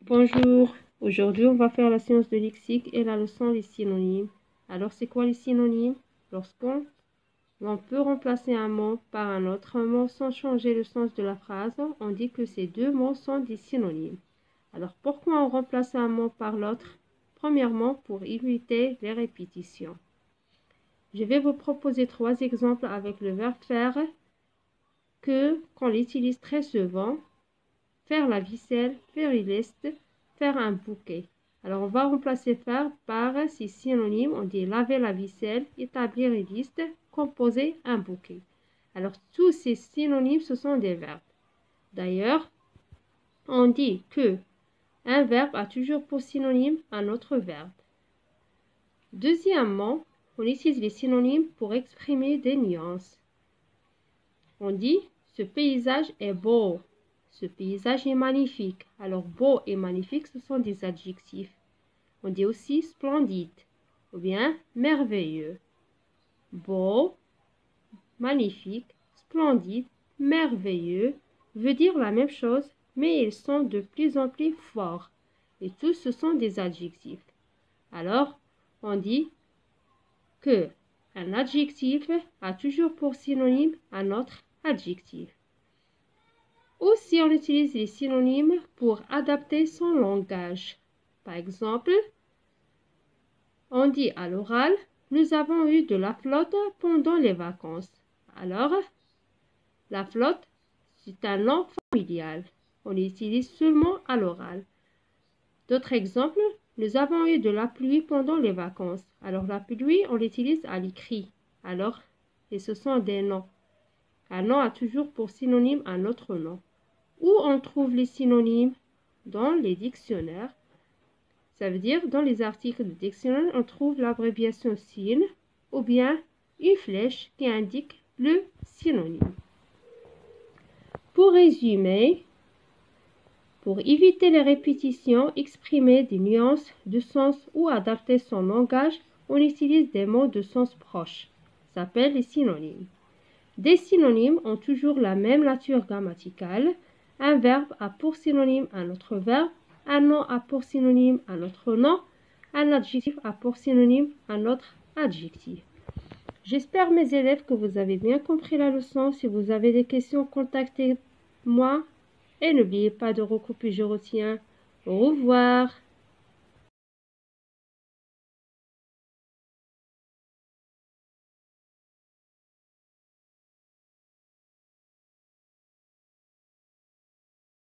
Bonjour, aujourd'hui on va faire la séance de lexique et la leçon des synonymes. Alors c'est quoi les synonymes? Lorsqu'on peut remplacer un mot par un autre mot sans changer le sens de la phrase, on dit que ces deux mots sont des synonymes. Alors pourquoi on remplace un mot par l'autre? Premièrement, pour éviter les répétitions. Je vais vous proposer 3 exemples avec le verbe faire qu'on l'utilise très souvent. Faire la vaisselle, faire une liste, faire un bouquet. Alors, on va remplacer faire par ces synonymes. On dit laver la vaisselle, établir une liste, composer un bouquet. Alors, tous ces synonymes, ce sont des verbes. D'ailleurs, on dit que un verbe a toujours pour synonyme un autre verbe. Deuxièmement, on utilise les synonymes pour exprimer des nuances. On dit ce paysage est beau. Ce paysage est magnifique. Alors, beau et magnifique, ce sont des adjectifs. On dit aussi splendide ou bien merveilleux. Beau, magnifique, splendide, merveilleux veut dire la même chose, mais ils sont de plus en plus forts. Et tous, ce sont des adjectifs. Alors, on dit que un adjectif a toujours pour synonyme un autre adjectif. Aussi, on utilise les synonymes pour adapter son langage. Par exemple, on dit à l'oral, nous avons eu de la flotte pendant les vacances. Alors, la flotte, c'est un nom familial. On l'utilise seulement à l'oral. D'autres exemples, nous avons eu de la pluie pendant les vacances. Alors, la pluie, on l'utilise à l'écrit. Alors, et ce sont des noms. Un nom a toujours pour synonyme un autre nom. Où on trouve les synonymes? Dans les dictionnaires. Ça veut dire, dans les articles de dictionnaire, on trouve l'abréviation SYN ou bien une flèche qui indique le synonyme. Pour résumer, pour éviter les répétitions, exprimer des nuances de sens ou adapter son langage, on utilise des mots de sens proche. Ça s'appelle les synonymes. Des synonymes ont toujours la même nature grammaticale. Un verbe a pour synonyme un autre verbe, un nom a pour synonyme un autre nom, un adjectif a pour synonyme un autre adjectif. J'espère, mes élèves, que vous avez bien compris la leçon. Si vous avez des questions, contactez-moi et n'oubliez pas de recopier, je retiens. Au revoir.